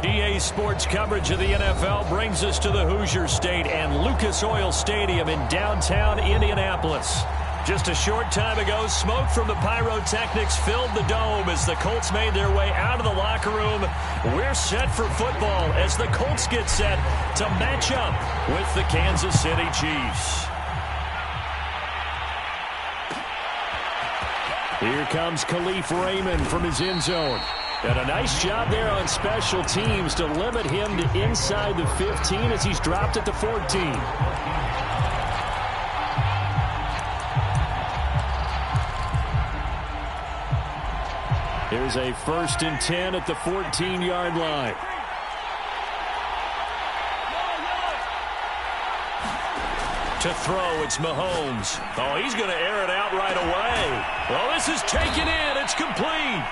EA Sports coverage of the NFL brings us to the Hoosier State and Lucas Oil Stadium in downtown Indianapolis. Just a short time ago, smoke from the pyrotechnics filled the dome as the Colts made their way out of the locker room. We're set for football as the Colts get set to match up with the Kansas City Chiefs. Here comes Khalif Raymond from his end zone. And a nice job there on special teams to limit him to inside the 15 as he's dropped at the 14. Here's a 1st and 10 at the 14-yard line. To throw, it's Mahomes. Oh, he's going to air it out right away. Well, this is taken in. It's complete.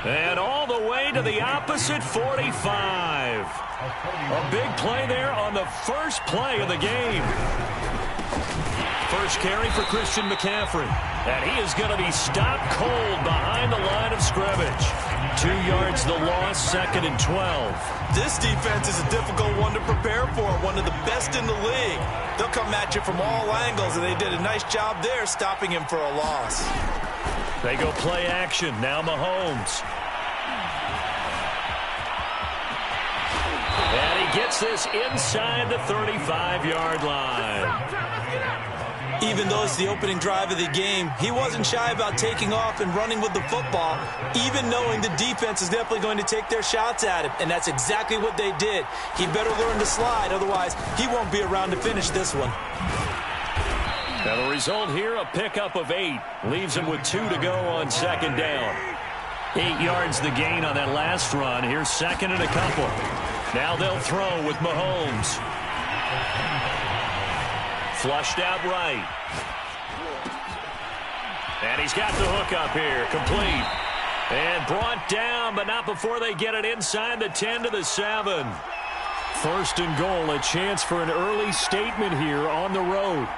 And all the way to the opposite 45. A big play there on the first play of the game. First carry for Christian McCaffrey. And he is going to be stopped cold behind the line of scrimmage. 2 yards the loss, 2nd and 12. This defense is a difficult one to prepare for, one of the best in the league. They'll come at you from all angles, and they did a nice job there stopping him for a loss. They go play action. Now Mahomes. And he gets this inside the 35-yard line. Even though it's the opening drive of the game, he wasn't shy about taking off and running with the football, even knowing the defense is definitely going to take their shots at him. And that's exactly what they did. He better learn to slide, otherwise he won't be around to finish this one. Now the result here, a pickup of 8. Leaves him with 2 to go on 2nd down. 8 yards the gain on that last run. Here's 2nd and a couple. Now they'll throw with Mahomes. Flushed out right. And he's got the hook up here. Complete. And brought down, but not before they get it inside the 10 to the 7. 1st and goal, a chance for an early statement here on the road.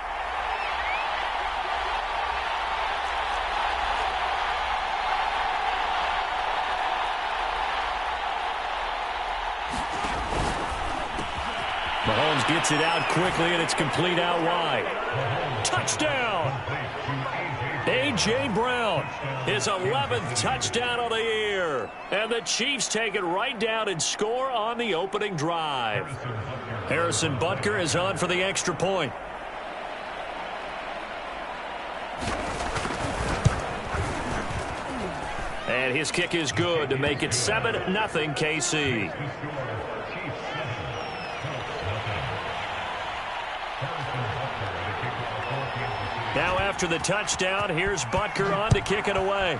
Mahomes gets it out quickly, and it's complete out wide. Touchdown! A.J. Brown, his 11th touchdown of the year. And the Chiefs take it right down and score on the opening drive. Harrison Butker is on for the extra point. And his kick is good to make it 7-0 KC. Now after the touchdown, here's Butker on to kick it away.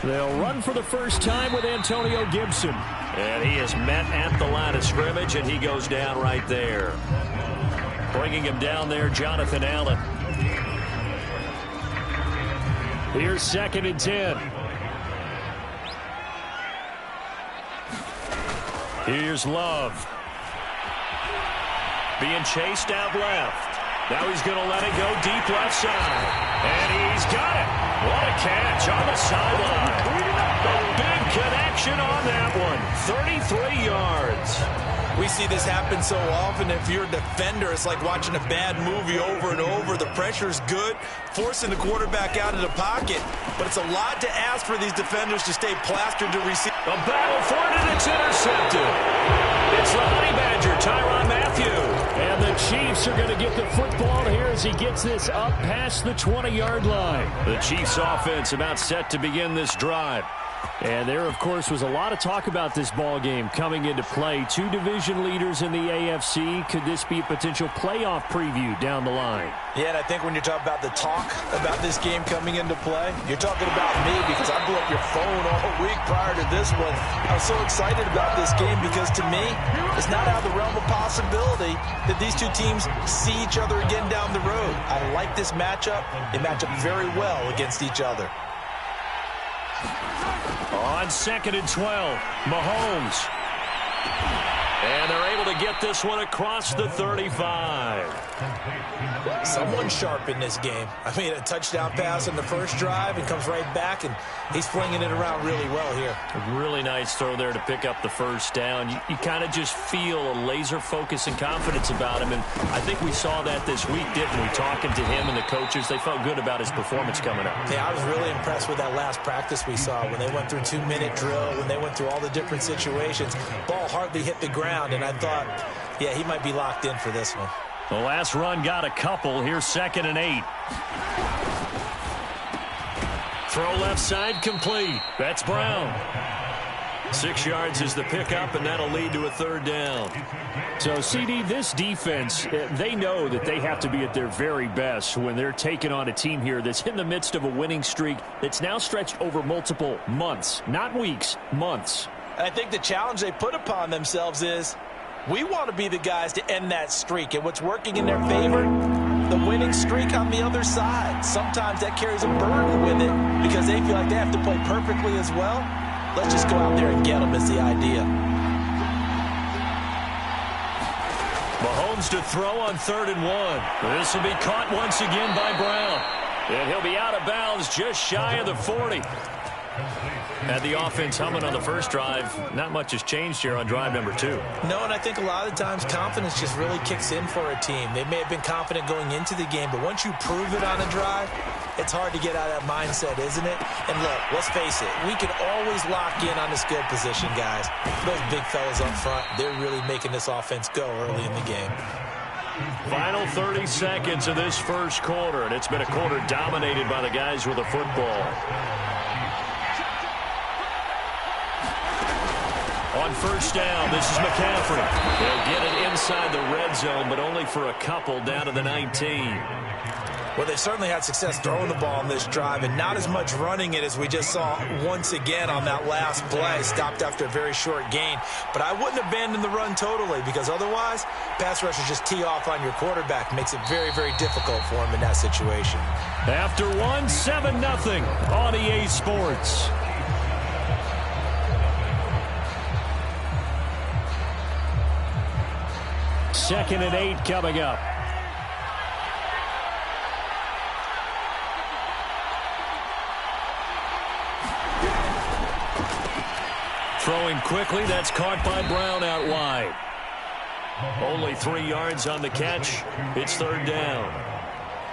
They'll run for the first time with Antonio Gibson. And he is met at the line of scrimmage, and he goes down right there. Bringing him down there, Jonathan Allen. Here's 2nd and 10. Here's Love. Being chased out left. Now he's going to let it go deep left side. And he's got it. What a catch on the sideline. A big connection on that one. 33 yards. We see this happen so often. If you're a defender, it's like watching a bad movie over and over. The pressure's good, forcing the quarterback out of the pocket. But it's a lot to ask for these defenders to stay plastered to receive. A battle for it, and it's intercepted. It's the Honey Badger, Tyrann Mathieu. And the Chiefs are going to get the football here as he gets this up past the 20-yard line. The Chiefs offense about set to begin this drive. And there, of course, was a lot of talk about this ball game coming into play. Two division leaders in the AFC. Could this be a potential playoff preview down the line? Yeah, and I think when you're talking about the talk about this game coming into play, you're talking about me because I blew up your phone all week prior to this one. I was so excited about this game because, to me, it's not out of the realm of possibility that these two teams see each other again down the road. I like this matchup. They match up very well against each other. On 2nd and 12, Mahomes. And they're able to get this one across the 35. Someone sharp in this game. I mean, a touchdown pass in the first drive and comes right back, and he's flinging it around really well here. A really nice throw there to pick up the first down. You kind of just feel a laser focus and confidence about him, and I think we saw that this week, didn't we? Talking to him and the coaches, they felt good about his performance coming up. Yeah, I was really impressed with that last practice we saw when they went through 2-minute drill, when they went through all the different situations. Ball hardly hit the ground, and I thought, yeah, he might be locked in for this one. The last run got a couple. Here's 2nd and 8. Throw left side complete. That's Brown. 6 yards is the pickup, and that'll lead to a 3rd down. So, CD, this defense, they know that they have to be at their very best when they're taking on a team here that's in the midst of a winning streak that's now stretched over multiple months, not weeks, months. And I think the challenge they put upon themselves is, we want to be the guys to end that streak. And what's working in their favor? The winning streak on the other side. Sometimes that carries a burden with it because they feel like they have to play perfectly as well. Let's just go out there and get them is the idea. Mahomes to throw on 3rd and 1. This will be caught once again by Brown. And he'll be out of bounds just shy of the 40. Had the offense humming on the first drive. Not much has changed here on drive number 2. No, and I think a lot of times confidence just really kicks in for a team. They may have been confident going into the game, but once you prove it on a drive, it's hard to get out of that mindset, isn't it? And look, let's face it, we can always lock in on the skill position, guys. Those big fellas up front, they're really making this offense go early in the game. Final 30 seconds of this first quarter, and it's been a quarter dominated by the guys with the football. On 1st down, this is McCaffrey. They'll get it inside the red zone, but only for a couple down to the 19. Well, they certainly had success throwing the ball on this drive and not as much running it as we just saw once again on that last play. Stopped after a very short gain. But I wouldn't abandon the run totally because otherwise, pass rushers just tee off on your quarterback. Makes it very, very difficult for him in that situation. After 7-0 on EA Sports. Second and 8 coming up. Throwing quickly, that's caught by Brown out wide. Only 3 yards on the catch. It's 3rd down.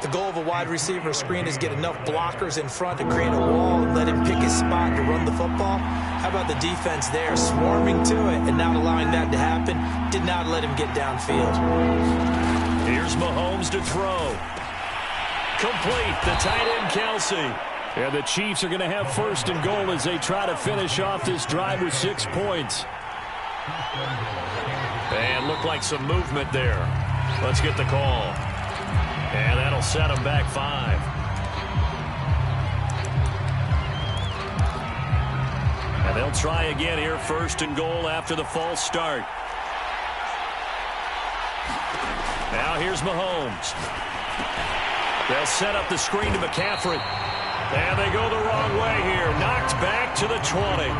The goal of a wide receiver screen is get enough blockers in front to create a wall and let him pick his spot to run the football. How about the defense there, swarming to it and not allowing that to happen? Did not let him get downfield. Here's Mahomes to throw. Complete, the tight end Kelsey. And the Chiefs are going to have 1st and goal as they try to finish off this drive with 6 points. And looked like some movement there. Let's get the call. And that'll set them back 5. And they'll try again here, 1st and goal after the false start. Now here's Mahomes. They'll set up the screen to McCaffrey. And they go the wrong way here. Knocked back to the 20.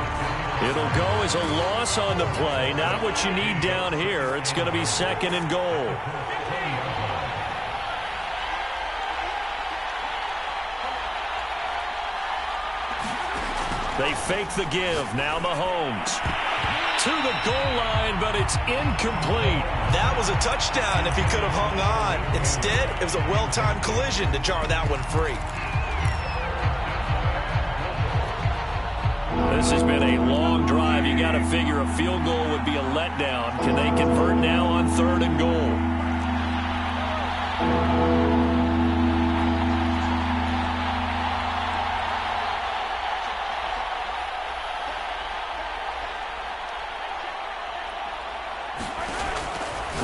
It'll go as a loss on the play. Not what you need down here. It's going to be 2nd and goal. They fake the give. Now Mahomes to the goal line, but it's incomplete. That was a touchdown if he could have hung on. Instead, it was a well-timed collision to jar that one free. This has been a long drive. You got to figure a field goal would be a letdown. Can they convert now on 3rd and goal?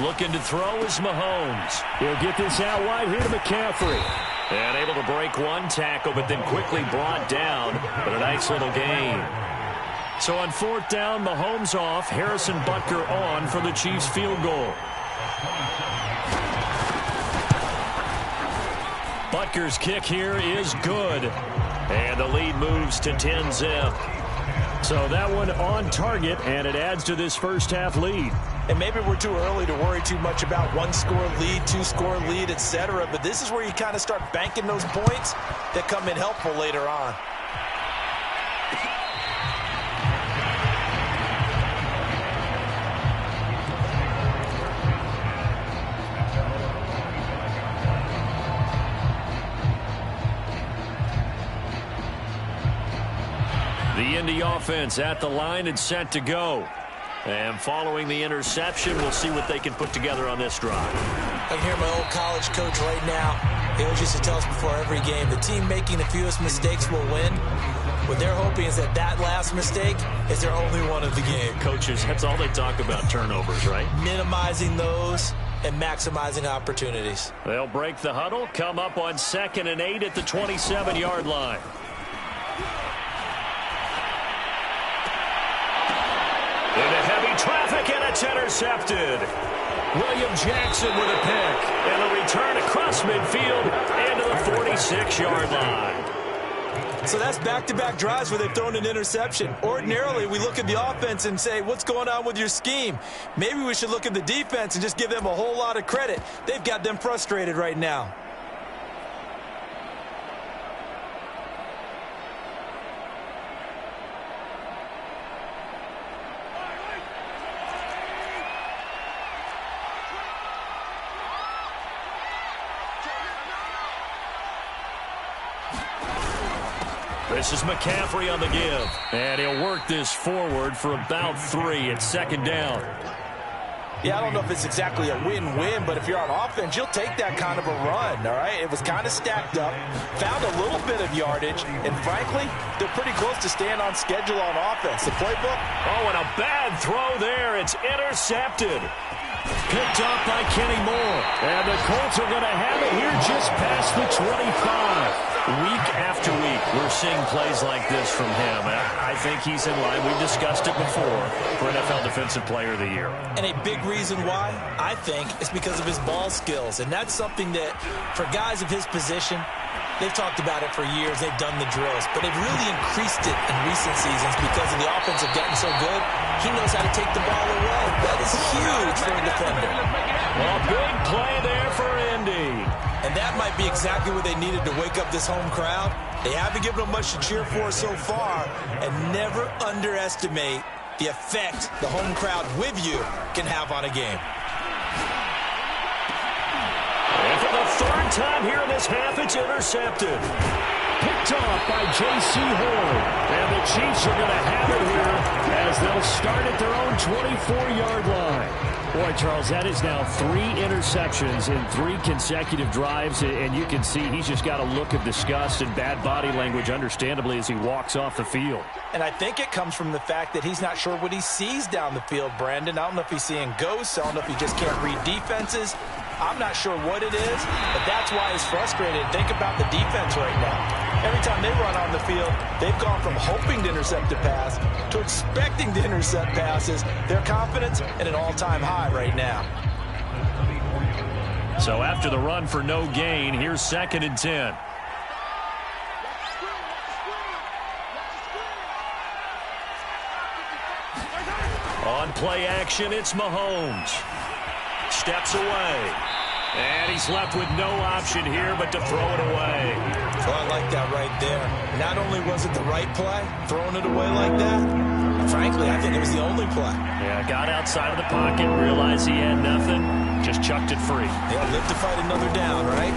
Looking to throw is Mahomes. He'll get this out wide here to McCaffrey. And able to break one tackle, but then quickly brought down. But a nice little gain. So on fourth down, Mahomes off. Harrison Butker on for the Chiefs field goal. Butker's kick here is good. And the lead moves to 10-zip. So that one on target, and it adds to this first half lead. And maybe we're too early to worry too much about one-score lead, two-score lead, etc. But this is where you kind of start banking those points that come in helpful later on. The Indy offense at the line and set to go. And following the interception, we'll see what they can put together on this drive. I can hear my old college coach right now. He always used to tell us before every game, the team making the fewest mistakes will win. What they're hoping is that that last mistake is their only one of the game. Coaches, that's all they talk about, turnovers, right? Minimizing those and maximizing opportunities. They'll break the huddle, come up on 2nd and 8 at the 27-yard line. Into heavy traffic, and it's intercepted. William Jackson with a pick. And a return across midfield into the 46-yard line. So that's back-to-back drives where they've thrown an interception. Ordinarily, we look at the offense and say, what's going on with your scheme? Maybe we should look at the defense and just give them a whole lot of credit. They've got them frustrated right now. This is McCaffrey on the give. And he'll work this forward for about 3 at 2nd down. Yeah, I don't know if it's exactly a win-win, but if you're on offense, you'll take that kind of a run, all right? It was kind of stacked up, found a little bit of yardage, and frankly, they're pretty close to staying on schedule on offense. The playbook. Oh, and a bad throw there. It's intercepted. Picked up by Kenny Moore. And the Colts are going to have it here just past the 25. Week after week, we're seeing plays like this from him. I think he's in line. We've discussed it before for NFL Defensive Player of the Year. And a big reason why, I think, is because of his ball skills. And that's something that, for guys of his position, they've talked about it for years. They've done the drills. But they've really increased it in recent seasons because of the offense have gotten so good. He knows how to take the ball away. That is huge for a defender. Well, big play there for Indy. And that might be exactly what they needed to wake up this home crowd. They haven't given them much to cheer for so far. And never underestimate the effect the home crowd with you can have on a game. And for the 3rd time here in this half, it's intercepted. Picked off by J.C. Horn. And the Chiefs are going to have it here as they'll start at their own 24-yard line. Boy, Charles, that is now 3 interceptions in 3 consecutive drives, and you can see he's just got a look of disgust and bad body language, understandably, as he walks off the field. And I think it comes from the fact that he's not sure what he sees down the field, Brandon. I don't know if he's seeing ghosts. I don't know if he just can't read defenses. I'm not sure what it is, but that's why he's frustrated. Think about the defense right now. Every time they run on the field, they've gone from hoping to intercept a pass to expecting to intercept passes. Their confidence at an all-time high right now. So after the run for no gain, here's 2nd and 10. On play action, it's Mahomes. Steps away. And he's left with no option here but to throw it away. Oh, I like that right there. Not only was it the right play, throwing it away like that, frankly, I think it was the only play. Yeah, got outside of the pocket, realized he had nothing, just chucked it free. Yeah, live to fight another down, right?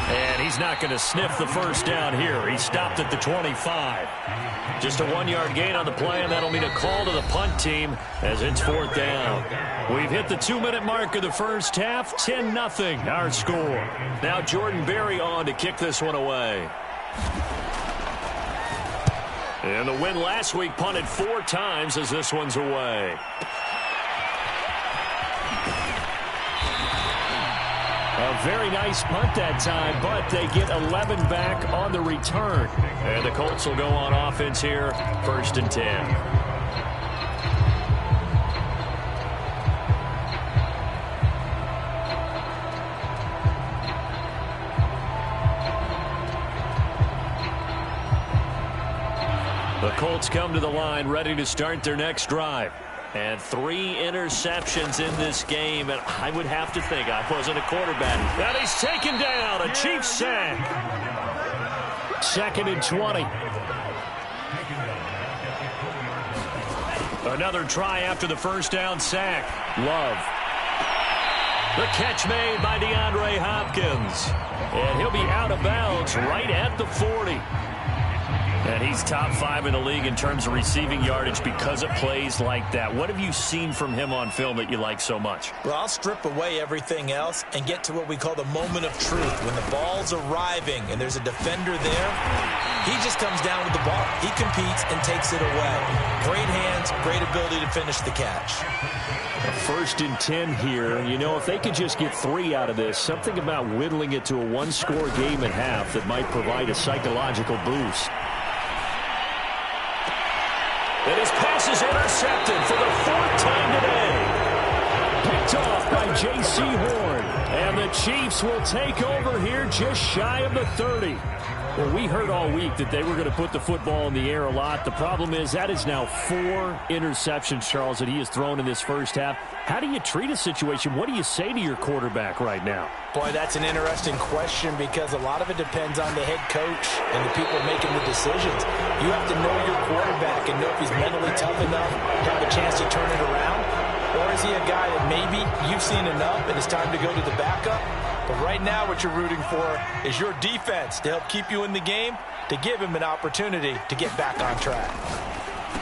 And he's not going to sniff the first down here. He stopped at the 25. Just a 1-yard gain on the play, and that'll mean a call to the punt team as it's 4th down. We've hit the 2-minute mark of the first half, 10-0 our score. Now Jordan Berry on to kick this one away. And the win last week punted 4 times as this one's away. A very nice punt that time, but they get 11 back on the return. And the Colts will go on offense here, 1st and 10. The Colts come to the line ready to start their next drive. And 3 interceptions in this game, and I would have to think I wasn't a quarterback. And he's taken down, a Chiefs sack. 2nd and 20. Another try after the first down sack. Love. The catch made by DeAndre Hopkins. And he'll be out of bounds right at the 40. And he's top 5 in the league in terms of receiving yardage because of plays like that. What have you seen from him on film that you like so much? Well, I'll strip away everything else and get to what we call the moment of truth. When the ball's arriving and there's a defender there, he just comes down with the ball. He competes and takes it away. Great hands, great ability to finish the catch. 1st and 10 here. You know, if they could just get 3 out of this, something about whittling it to a 1-score game at half that might provide a psychological boost. And his pass is intercepted for the 4th time today. Picked off by J.C. Horn. And the Chiefs will take over here just shy of the 30. Well, we heard all week that they were going to put the football in the air a lot. The problem is that is now 4 interceptions, Charles, that he has thrown in this first half. How do you treat a situation? What do you say to your quarterback right now? Boy, that's an interesting question because a lot of it depends on the head coach and the people making the decisions. You have to know your quarterback and know if he's mentally tough enough to have a chance to turn it around. Or is he a guy that maybe you've seen enough and it's time to go to the backup? But right now what you're rooting for is your defense to help keep you in the game, to give him an opportunity to get back on track.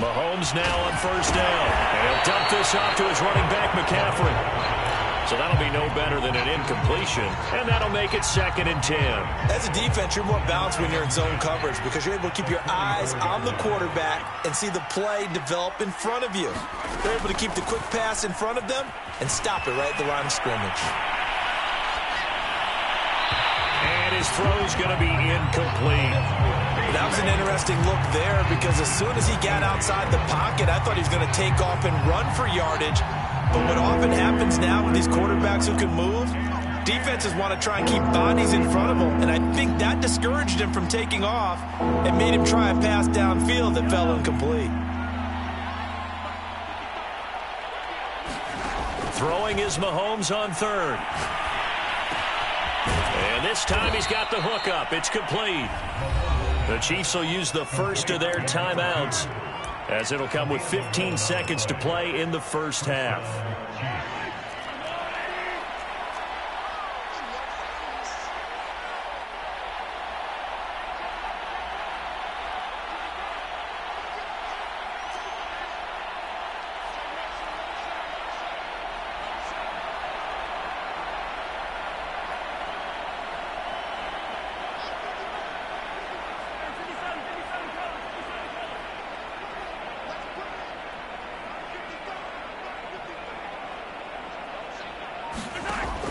Mahomes now on 1st down. And he'll dump this off to his running back, McCaffrey. So that'll be no better than an incompletion, and that'll make it 2nd and 10. As a defense, you're more balanced when you're in zone coverage because you're able to keep your eyes on the quarterback and see the play develop in front of you. They're able to keep the quick pass in front of them and stop it right at the line of scrimmage. And his throw's going to be incomplete. That was an interesting look there because as soon as he got outside the pocket, I thought he was going to take off and run for yardage. But what often happens now with these quarterbacks who can move, defenses want to try and keep bodies in front of them. And I think that discouraged him from taking off and made him try a pass downfield that fell incomplete. Throwing is Mahomes on 3rd. And this time he's got the hook up. It's complete. The Chiefs will use the first of their timeouts as it'll come with 15 seconds to play in the first half.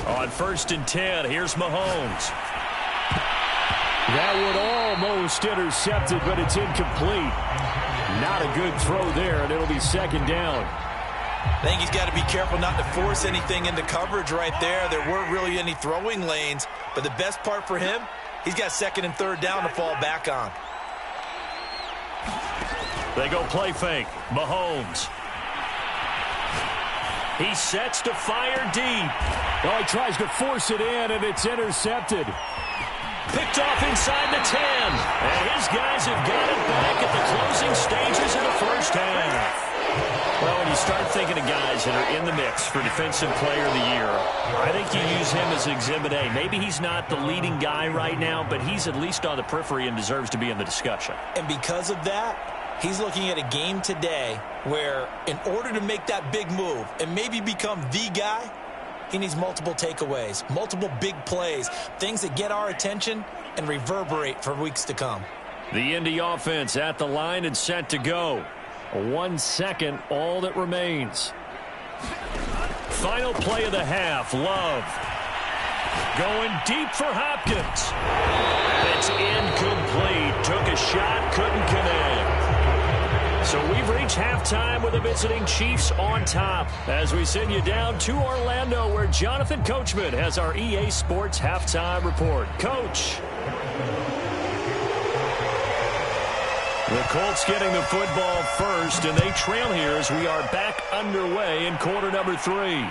On 1st and 10, here's Mahomes. That would almost intercept it, but it's incomplete. Not a good throw there, and it'll be 2nd down. I think he's got to be careful not to force anything into coverage right there. There weren't really any throwing lanes, but the best part for him, he's got 2nd and 3rd down to fall back on. They go play fake. Mahomes. He sets to fire deep. Oh, he tries to force it in, and it's intercepted. Picked off inside the 10. And his guys have got it back at the closing stages of the first half. Well, when you start thinking of guys that are in the mix for Defensive Player of the Year, I think you use him as Exhibit A. Maybe he's not the leading guy right now, but he's at least on the periphery and deserves to be in the discussion. And because of that, he's looking at a game today where in order to make that big move and maybe become the guy, he needs multiple takeaways, multiple big plays, things that get our attention and reverberate for weeks to come. The Indy offense at the line and set to go. 1 second, all that remains. Final play of the half, Love. Going deep for Hopkins. It's incomplete. Took a shot, couldn't connect. So we've reached halftime with the visiting Chiefs on top as we send you down to Orlando where Jonathan Coachman has our EA Sports halftime report. Coach. The Colts getting the football first, and they trail here as we are back underway in quarter number 3.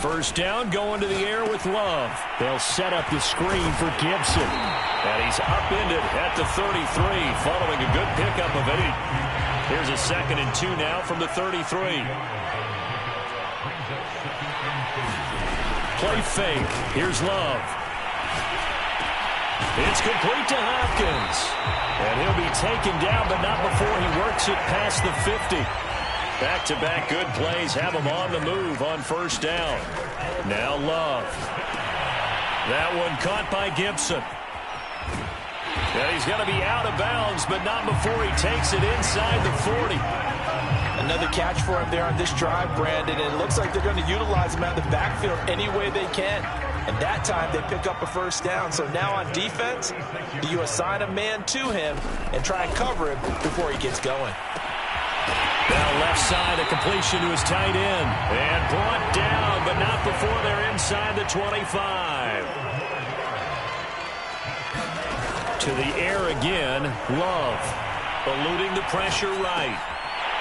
First down, going to the air with Love. They'll set up the screen for Gibson. And he's upended at the 33, following a good pickup of 8. Here's a 2nd and 2 now from the 33. Play fake. Here's Love. It's complete to Hopkins. And he'll be taken down, but not before he works it past the 50. Back-to-back good plays have him on the move on first down. Now Love. That one caught by Gibson. And he's going to be out of bounds, but not before he takes it inside the 40. Another catch for him there on this drive, Brandon, and it looks like they're going to utilize him out of the backfield any way they can. And that time they pick up a first down. So now on defense, do you assign a man to him and try and cover him before he gets going? Now left side, a completion to his tight end. And brought down, but not before they're inside the 25. To the air again, Love. Eluding the pressure right.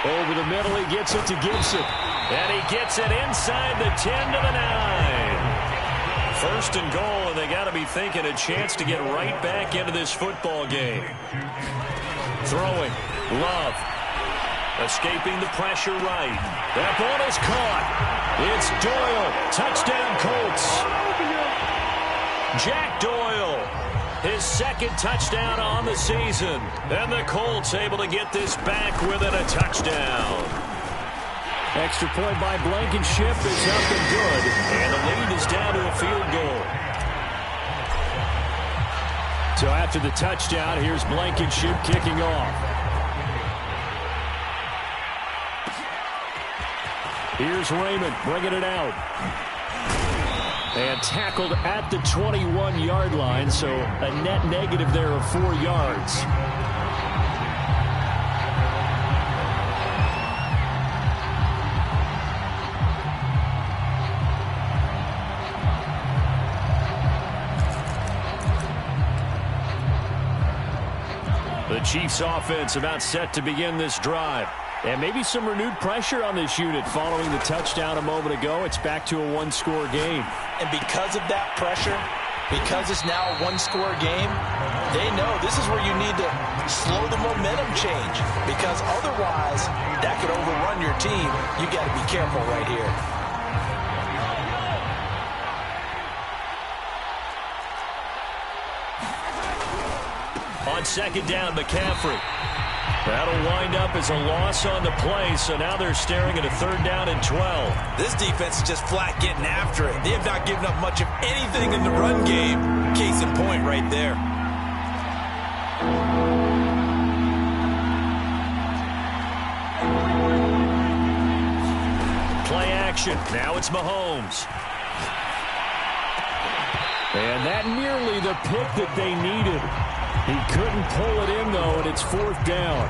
Over the middle, he gets it to Gibson. And he gets it inside the 10 to the 9. First and goal, and they got to be thinking a chance to get right back into this football game. Throwing, Love. Escaping the pressure right. That ball is caught. It's Doyle. Touchdown, Colts. Jack Doyle. His 2nd touchdown on the season. And the Colts able to get this back within a touchdown. Extra point by Blankenship is up and good. And the lead is down to a field goal. So after the touchdown, here's Blankenship kicking off. Here's Raymond bringing it out. And tackled at the 21-yard line, so a net negative there of 4 yards. The Chiefs offense about set to begin this drive. And maybe some renewed pressure on this unit following the touchdown a moment ago. It's back to a one-score game. And because of that pressure, because it's now a one-score game, they know this is where you need to slow the momentum change. Because otherwise, that could overrun your team. You got to be careful right here. On second down, McCaffrey. That'll wind up as a loss on the play, so now they're staring at a 3rd down and 12. This defense is just flat getting after it. They have not given up much of anything in the run game. Case in point right there. Play action. Now it's Mahomes. And that nearly the pick that they needed. He couldn't pull it in, though, and it's 4th down.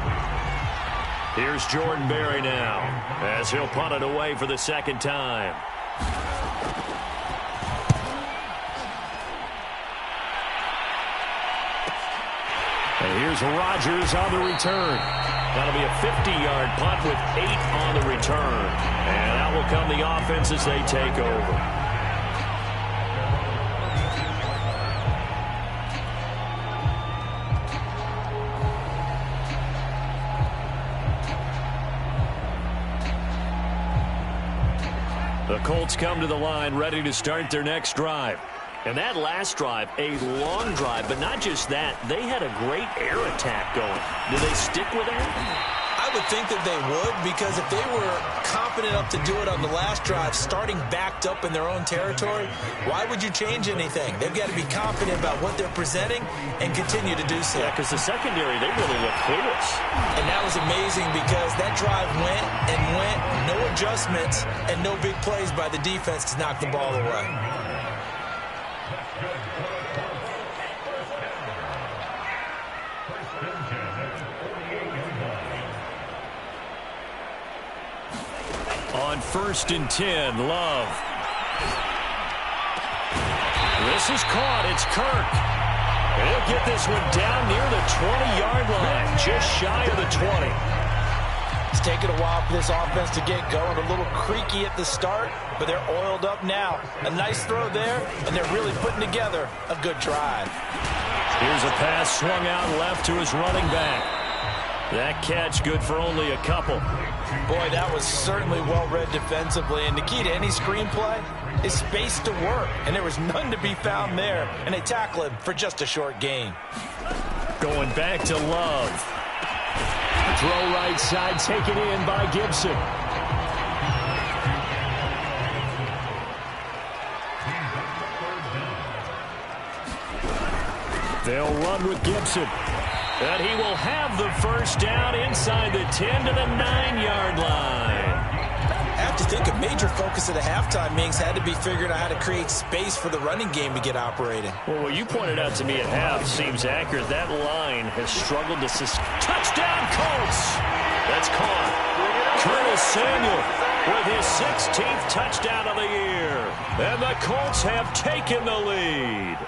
Here's Jordan Berry now, as he'll punt it away for the 2nd time. And here's Rodgers on the return. That'll be a 50-yard punt with 8 on the return. And out will come the offense as they take over. The Colts come to the line ready to start their next drive. And that last drive, a long drive, but not just that. They had a great air attack going. Do they stick with that? I would think that they would, because if they were confident enough to do it on the last drive, starting backed up in their own territory, why would you change anything? They've got to be confident about what they're presenting and continue to do so. Yeah, because the secondary, they really look clueless. And that was amazing because that drive went and went, no adjustments, and no big plays by the defense to knock the ball away. On 1st and 10, Love. This is caught. It's Kirk. He'll get this one down near the 20-yard line, just shy of the 20. It's taken a while for this offense to get going. A little creaky at the start, but they're oiled up now. A nice throw there, and they're really putting together a good drive. Here's a pass swung out left to his running back. That catch good for only a couple. Boy, that was certainly well-read defensively, and the key to any screenplay is space to work, and there was none to be found there, and they tackle him for just a short gain. Going back to Love. Throw right side, taken in by Gibson. They'll run with Gibson. And he will have the first down inside the 10 to the 9-yard line. I have to think a major focus of the halftime, Minks, had to be figuring out how to create space for the running game to get operating. Well, what you pointed out to me at half seems accurate. That line has struggled to touchdown, Colts! That's caught. Curtis Samuel with his 16th touchdown of the year. And the Colts have taken the lead.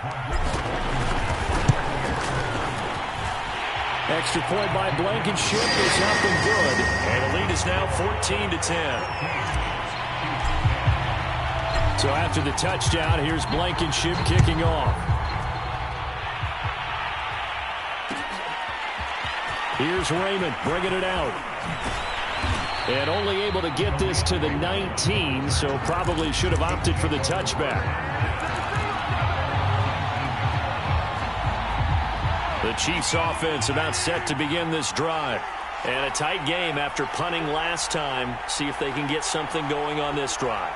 Extra point by Blankenship is up and good. And the lead is now 14 to 10. So after the touchdown, here's Blankenship kicking off. Here's Raymond bringing it out. And only able to get this to the 19, so probably should have opted for the touchback. The Chiefs offense about set to begin this drive. And a tight game after punting last time. See if they can get something going on this drive.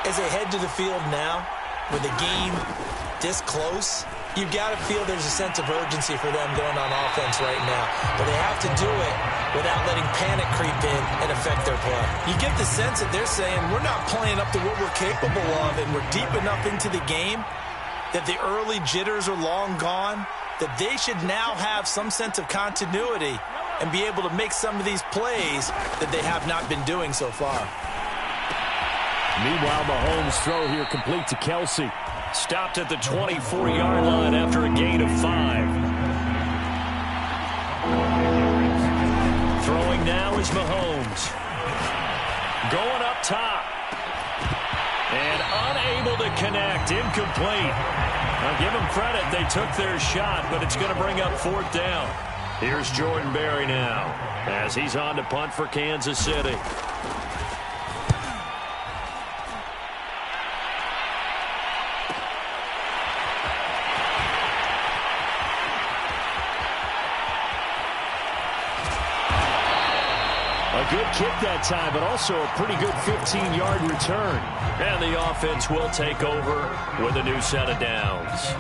As they head to the field now, with the game this close, you've got to feel there's a sense of urgency for them going on offense right now. But they have to do it without letting panic creep in and affect their play. You get the sense that they're saying, we're not playing up to what we're capable of, and we're deep enough into the game that the early jitters are long gone, that they should now have some sense of continuity and be able to make some of these plays that they have not been doing so far. Meanwhile, Mahomes' throw here complete to Kelsey. Stopped at the 24-yard line after a gain of 5. Throwing now is Mahomes. Going up top. And unable to connect. Incomplete. I'll give them credit. They took their shot, but it's going to bring up 4th down. Here's Jordan Berry now as he's on to punt for Kansas City. A good kick that time, but also a pretty good 15-yard return. And the offense will take over with a new set of downs.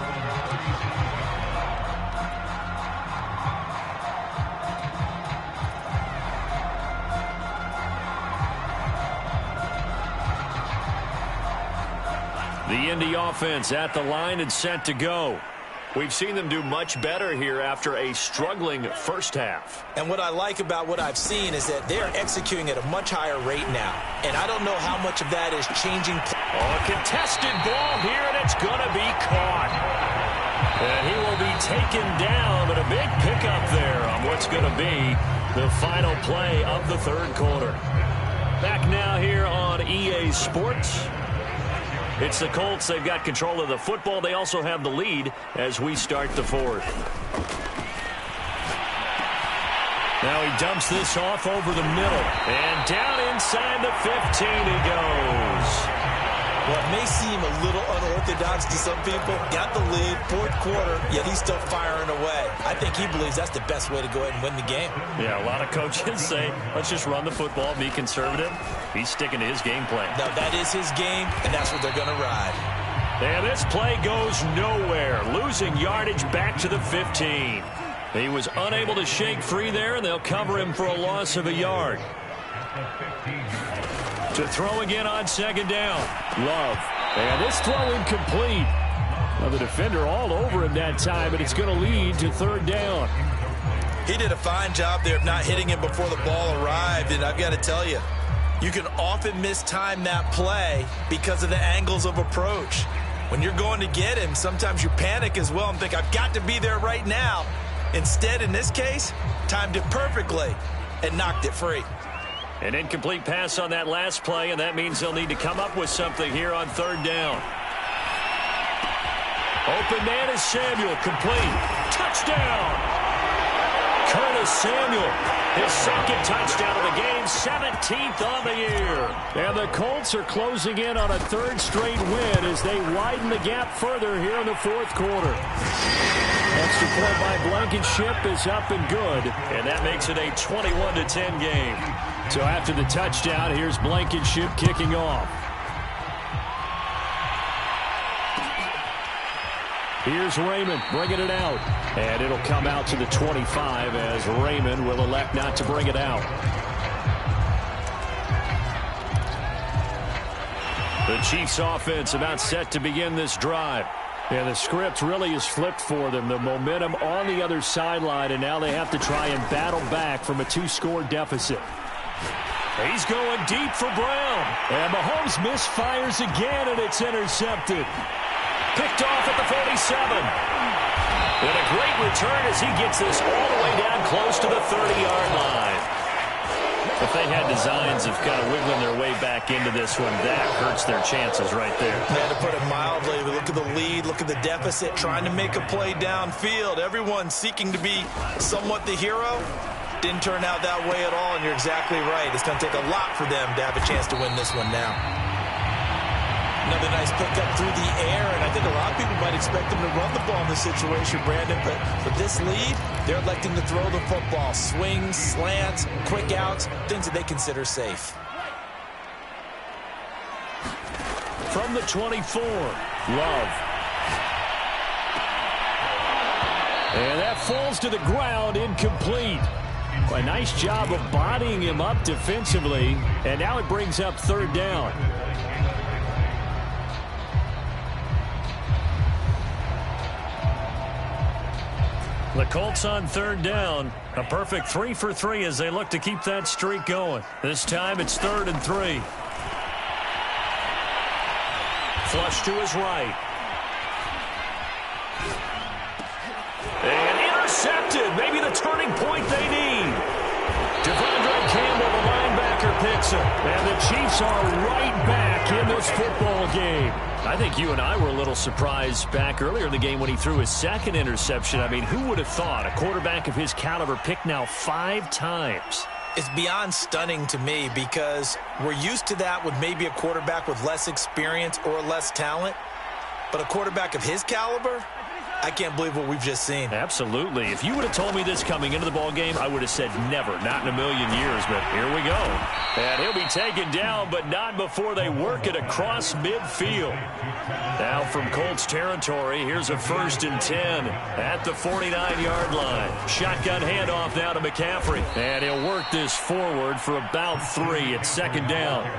The Indy offense at the line and set to go. We've seen them do much better here after a struggling first half. And what I like about what I've seen is that they're executing at a much higher rate now. And I don't know how much of that is changing. A contested ball here, and it's going to be caught. And he will be taken down, but a big pickup there on what's going to be the final play of the third quarter. Back now here on EA Sports. It's the Colts. They've got control of the football. They also have the lead as we start the fourth. Now he dumps this off over the middle. And down inside the 15 he goes. Well, it may seem a little unorthodox to some people. Got the lead, fourth quarter, yet he's still firing away. I think he believes that's the best way to go ahead and win the game. Yeah, a lot of coaches say, let's just run the football, be conservative. He's sticking to his game plan. No, that is his game, and that's what they're going to ride. And this play goes nowhere. Losing yardage back to the 15. He was unable to shake free there, and they'll cover him for a loss of a yard. To throw again on second down. Love. And this throw incomplete. Well, the defender all over him that time, and it's going to lead to third down. He did a fine job there of not hitting him before the ball arrived, and I've got to tell you, you can often mistime that play because of the angles of approach. When you're going to get him, sometimes you panic as well and think, I've got to be there right now. Instead, in this case, timed it perfectly and knocked it free. An incomplete pass on that last play, and that means they'll need to come up with something here on third down. Open man is Samuel, complete. Touchdown! Curtis Samuel, his second touchdown of the game, 17th on the year. And the Colts are closing in on a third straight win as they widen the gap further here in the fourth quarter. Extra point by Blankenship is up and good, and that makes it a 21-10 game. So after the touchdown, here's Blankenship kicking off. Here's Raymond bringing it out. And it'll come out to the 25 as Raymond will elect not to bring it out. The Chiefs offense about set to begin this drive. And the script really is flipped for them. The momentum on the other sideline, and now they have to try and battle back from a 2-score deficit. He's going deep for Brown. And Mahomes misfires again, and it's intercepted. Picked off at the 47. And a great return as he gets this all the way down close to the 30-yard line. If they had designs of kind of wiggling their way back into this one, that hurts their chances right there. Man, to put it mildly, look at the lead, look at the deficit, trying to make a play downfield. Everyone seeking to be somewhat the hero. Didn't turn out that way at all, and you're exactly right. It's going to take a lot for them to have a chance to win this one now. Another nice pickup through the air, and I think a lot of people might expect them to run the ball in this situation, Brandon, but with this lead, they're electing to throw the football. Swings, slants, quick outs, things that they consider safe. From the 24, Love. And that falls to the ground, incomplete. A nice job of bodying him up defensively, and now it brings up third down. The Colts on third down. A perfect 3 for 3 as they look to keep that streak going. This time it's 3rd and 3. Flush to his right. And intercepted. Maybe the turning point they need. Devondre Campbell, the linebacker, picks him. And the Chiefs are right back in this football game. I think you and I were a little surprised back earlier in the game when he threw his second interception. I mean, who would have thought a quarterback of his caliber picked now 5 times? It's beyond stunning to me because we're used to that with maybe a quarterback with less experience or less talent. But a quarterback of his caliber, I can't believe what we've just seen. Absolutely. If you would have told me this coming into the ball game, I would have said never, not in a million years. But here we go. And he'll be taken down, but not before they work it across midfield. Now from Colts territory, here's a 1st and 10 at the 49-yard line. Shotgun handoff now to McCaffrey. And he'll work this forward for about 3 at second down.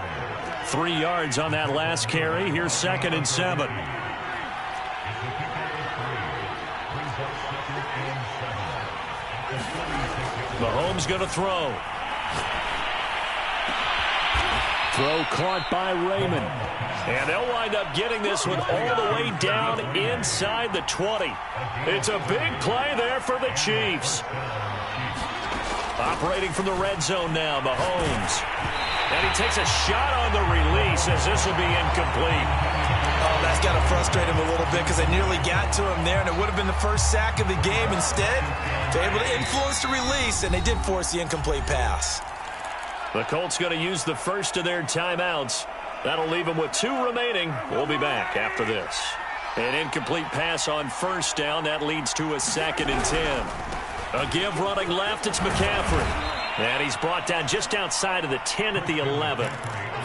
3 yards on that last carry. Here's 2nd and 7. Mahomes going to throw. Throw caught by Raymond. And they'll wind up getting this one all the way down inside the 20. It's a big play there for the Chiefs. Operating from the red zone now, Mahomes. And he takes a shot on the release as this will be incomplete. Oh, that's got to frustrate him a little bit because they nearly got to him there, and it would have been the first sack of the game. Instead, they're able to influence the release, and they did force the incomplete pass. The Colts going to use the first of their timeouts That'll leave him with 2 remaining. We'll be back after this. An incomplete pass on first down. That leads to a 2nd and 10. A give running left. It's McCaffrey. And he's brought down just outside of the 10 at the 11.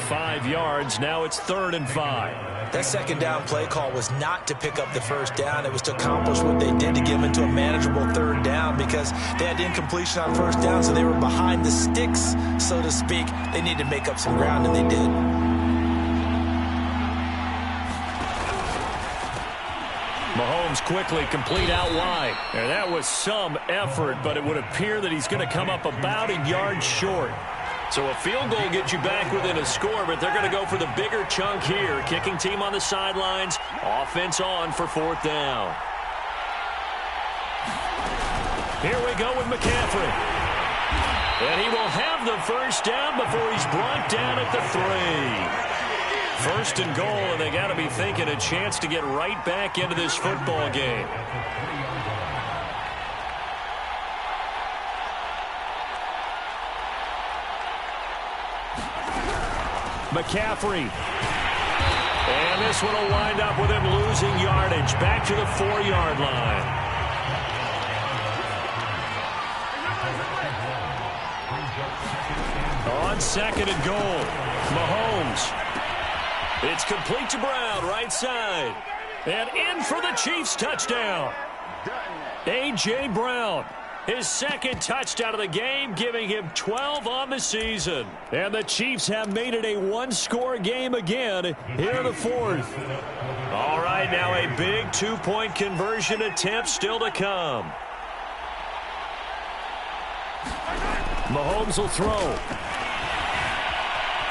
5 yards. Now it's 3rd and 5. That second down play call was not to pick up the first down. It was to accomplish what they did to give into a manageable 3rd down because they had incompletion on first down, so they were behind the sticks, so to speak. They needed to make up some ground, and they did. Mahomes quickly complete out wide. And that was some effort, but it would appear that he's going to come up about a yard short. So a field goal gets you back within a score, but they're going to go for the bigger chunk here. Kicking team on the sidelines. Offense on for 4th down. Here we go with McCaffrey. And he will have the first down before he's brought down at the 3. 1st and goal, and they got to be thinking a chance to get right back into this football game. McCaffrey. And this one will wind up with him losing yardage. Back to the 4-yard line. On 2nd and goal, Mahomes. It's complete to Brown, right side. And in for the Chiefs touchdown. A.J. Brown, his 2nd touchdown of the game, giving him 12 on the season. And the Chiefs have made it a 1-score game again here in the 4th. All right, now a big 2-point conversion attempt still to come. Mahomes will throw.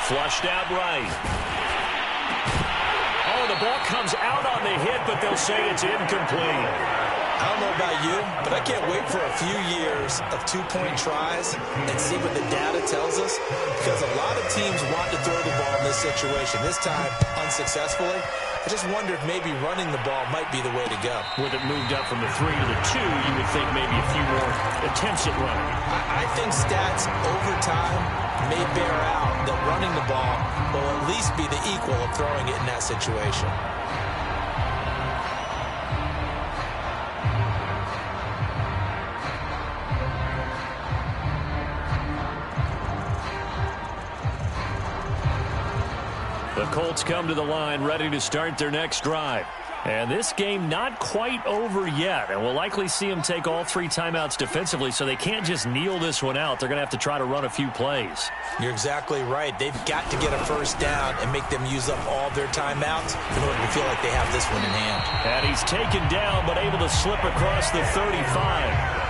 Flushed out right. Oh, the ball comes out on the hit, but they'll say it's incomplete. I don't know about you, but I can't wait for a few years of 2-point tries and see what the data tells us, because a lot of teams want to throw the ball in this situation. This time, unsuccessfully. I just wonder if maybe running the ball might be the way to go. With it moved up from the 3 to the 2, you would think maybe a few more attempts at running. I think stats over time may bear out that running the ball will at least be the equal of throwing it in that situation. The Colts come to the line ready to start their next drive. And this game not quite over yet. And we'll likely see them take all 3 timeouts defensively, so they can't just kneel this one out. They're going to have to try to run a few plays. You're exactly right. They've got to get a first down and make them use up all their timeouts in order to feel like they have this one in hand. And he's taken down, but able to slip across the 35.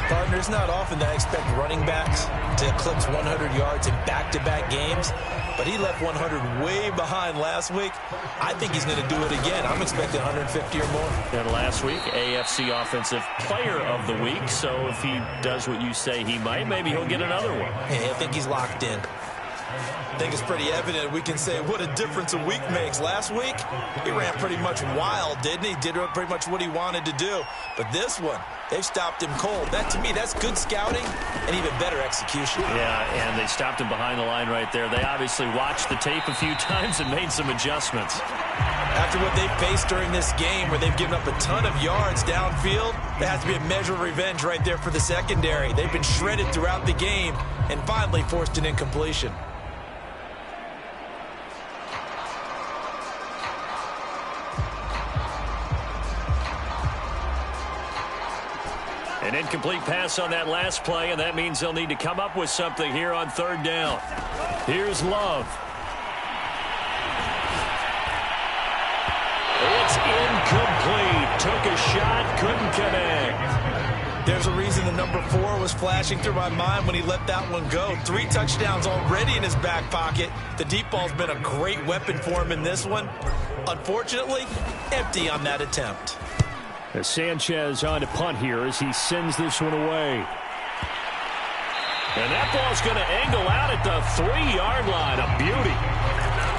Partner, it's not often that I expect running backs to eclipse 100 yards in back-to-back games, but he left 100 way behind last week. I think he's going to do it again. I'm expecting 150 or more. And last week, AFC Offensive Player of the Week, so if he does what you say he might, maybe he'll get another one. Yeah, I think he's locked in. I think it's pretty evident we can say what a difference a week makes. Last week, he ran pretty much wild, didn't he? Did pretty much what he wanted to do. But this one, they've stopped him cold. That, to me, that's good scouting and even better execution. Yeah, and they stopped him behind the line right there. They obviously watched the tape a few times and made some adjustments. After what they've faced during this game where they've given up a ton of yards downfield, there has to be a measure of revenge right there for the secondary. They've been shredded throughout the game and finally forced an incompletion. An incomplete pass on that last play, and that means they'll need to come up with something here on 3rd down. Here's Love. It's incomplete. Took a shot, couldn't connect. There's a reason the number 4 was flashing through my mind when he let that one go. 3 touchdowns already in his back pocket. The deep ball's been a great weapon for him in this one. Unfortunately, empty on that attempt. As Sanchez on to punt here as he sends this one away. And that ball's going to angle out at the 3-yard line. A beauty.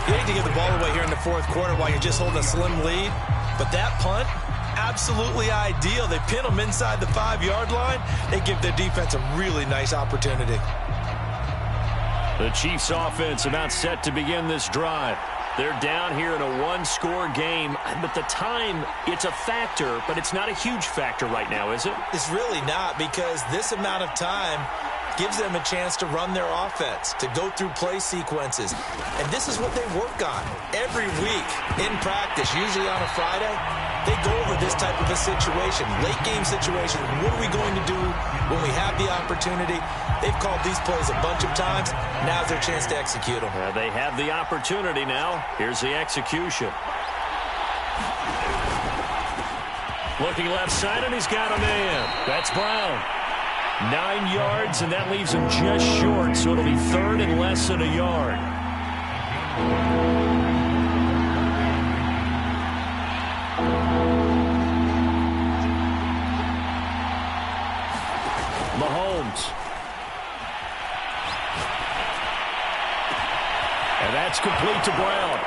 You hate to give the ball away here in the 4th quarter while you're just holding a slim lead. But that punt, absolutely ideal. They pin them inside the 5-yard line. They give their defense a really nice opportunity. The Chiefs offense about set to begin this drive. They're down here in a one-score game, but the time, it's a factor, but it's not a huge factor right now, is it? It's really not, because this amount of time gives them a chance to run their offense, to go through play sequences. And this is what they work on every week in practice, usually on a Friday. They go over this type of a situation, late game situation. What are we going to do when we have the opportunity? They've called these plays a bunch of times. Now's their chance to execute them. They have the opportunity now. Here's the execution. Looking left side, and he's got a man. That's Brown. 9 yards, and that leaves him just short, so it'll be third and less than a yard. Mahomes. And that's complete to Brown.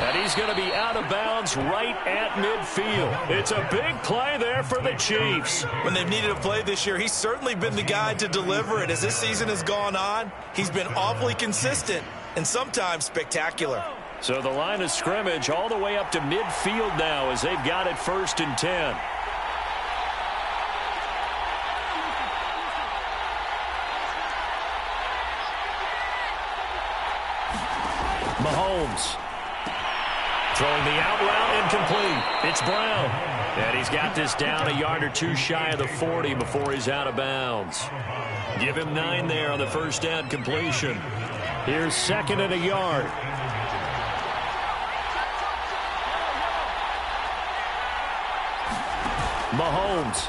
And he's going to be out of bounds right at midfield. It's a big play there for the Chiefs. When they've needed a play this year, he's certainly been the guy to deliver it. As this season has gone on, he's been awfully consistent and sometimes spectacular. So the line of scrimmage all the way up to midfield now as they've got it 1st and 10. Mahomes. Throwing the out route incomplete. It's Brown. And he's got this down a yard or two shy of the 40 before he's out of bounds. Give him 9 there on the first down completion. Here's 2nd and a yard. Mahomes.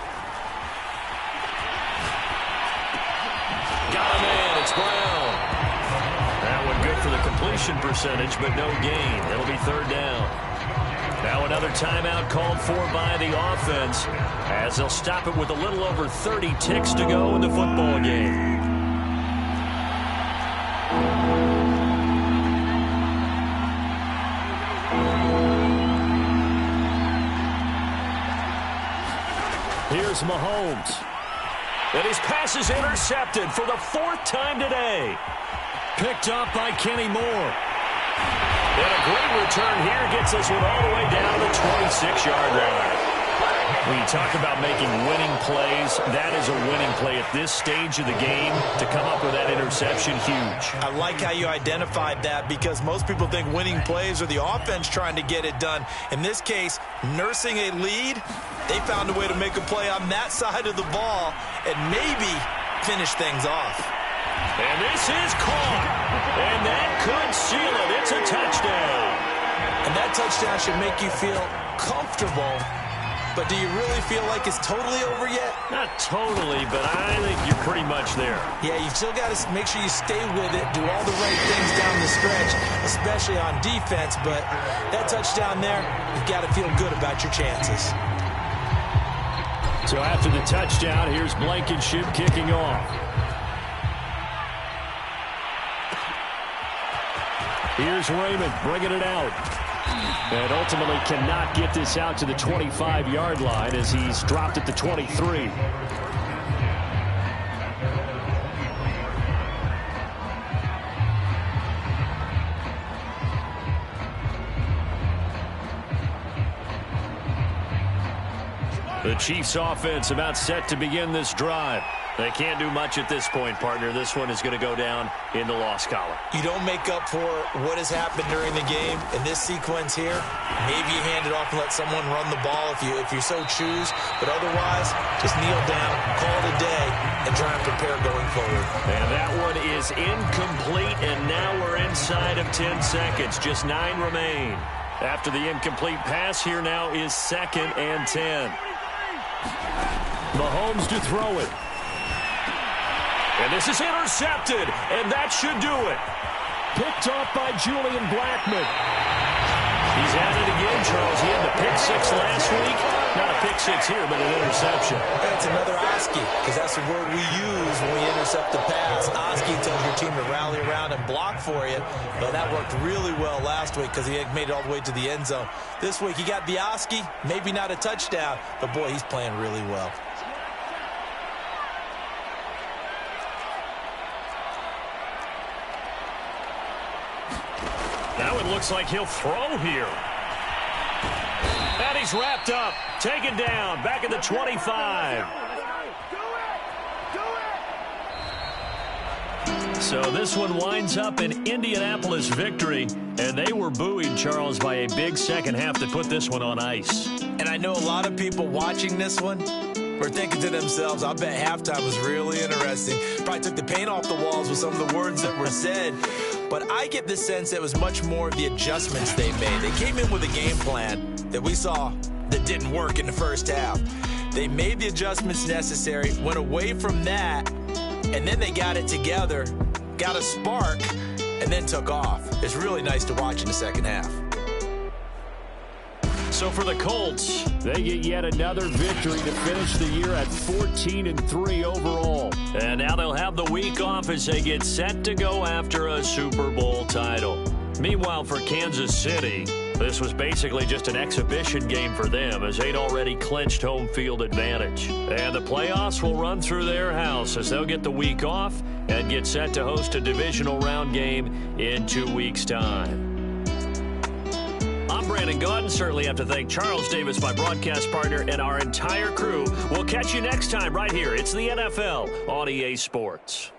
Got a man. It's Brown. That one good for the completion percentage, but no gain. It'll be 3rd down. Now another timeout called for by the offense as they'll stop it with a little over 30 ticks to go in the football game. Here's Mahomes. And his pass is intercepted for the 4th time today. Picked up by Kenny Moore. And a great return here gets this one all the way down to the 26-yard line. When you talk about making winning plays, that is a winning play at this stage of the game. To come up with that interception, huge. I like how you identified that, because most people think winning plays are the offense trying to get it done. In this case, nursing a lead, they found a way to make a play on that side of the ball and maybe finish things off. And this is caught. And that could seal it. It's a touchdown. And that touchdown should make you feel comfortable. But do you really feel like it's totally over yet? Not totally, but I think you're pretty much there. Yeah, you've still got to make sure you stay with it, do all the right things down the stretch, especially on defense. But that touchdown there, you've got to feel good about your chances. So after the touchdown, here's Blankenship kicking off. Here's Raymond bringing it out. And ultimately cannot get this out to the 25-yard line as he's dropped at the 23. The Chiefs' offense about set to begin this drive. They can't do much at this point, partner. This one is going to go down in the loss column. You don't make up for what has happened during the game in this sequence here. Maybe you hand it off and let someone run the ball if you so choose. But otherwise, just kneel down, call it a day, and try and prepare going forward. And that one is incomplete, and now we're inside of 10 seconds. Just 9 remain. After the incomplete pass, here now is 2nd and 10. Mahomes to throw it. And this is intercepted, and that should do it. Picked off by Julian Blackmon. He's at it again, Charles. He had the pick 6 last week. Not a pick 6 here, but an interception. That's another Oski, because that's the word we use when we intercept the pass. Oski tells your team to rally around and block for you. But that worked really well last week because he made it all the way to the end zone. This week he got the Oski, maybe not a touchdown, but boy, he's playing really well. it looks like he'll throw here. And he's wrapped up, taken down, back at the 25. So this one winds up an Indianapolis victory, and they were buoyed, Charles, by a big second half that put this one on ice. And I know a lot of people watching this one were thinking to themselves, I bet halftime was really interesting. Probably took the paint off the walls with some of the words that were said. But I get the sense it was much more of the adjustments they made. They came in with a game plan that we saw that didn't work in the first half. They made the adjustments necessary, went away from that, and then they got it together, got a spark, and then took off. It's really nice to watch in the second half. So for the Colts, they get yet another victory to finish the year at 14-3 overall. And now they'll have the week off as they get set to go after a Super Bowl title. Meanwhile, for Kansas City, this was basically just an exhibition game for them as they'd already clinched home field advantage. And the playoffs will run through their house as they'll get the week off and get set to host a divisional round game in 2 weeks' time. I'm Brandon Gaudin. Certainly have to thank Charles Davis, my broadcast partner, and our entire crew. We'll catch you next time right here. It's the NFL on EA Sports.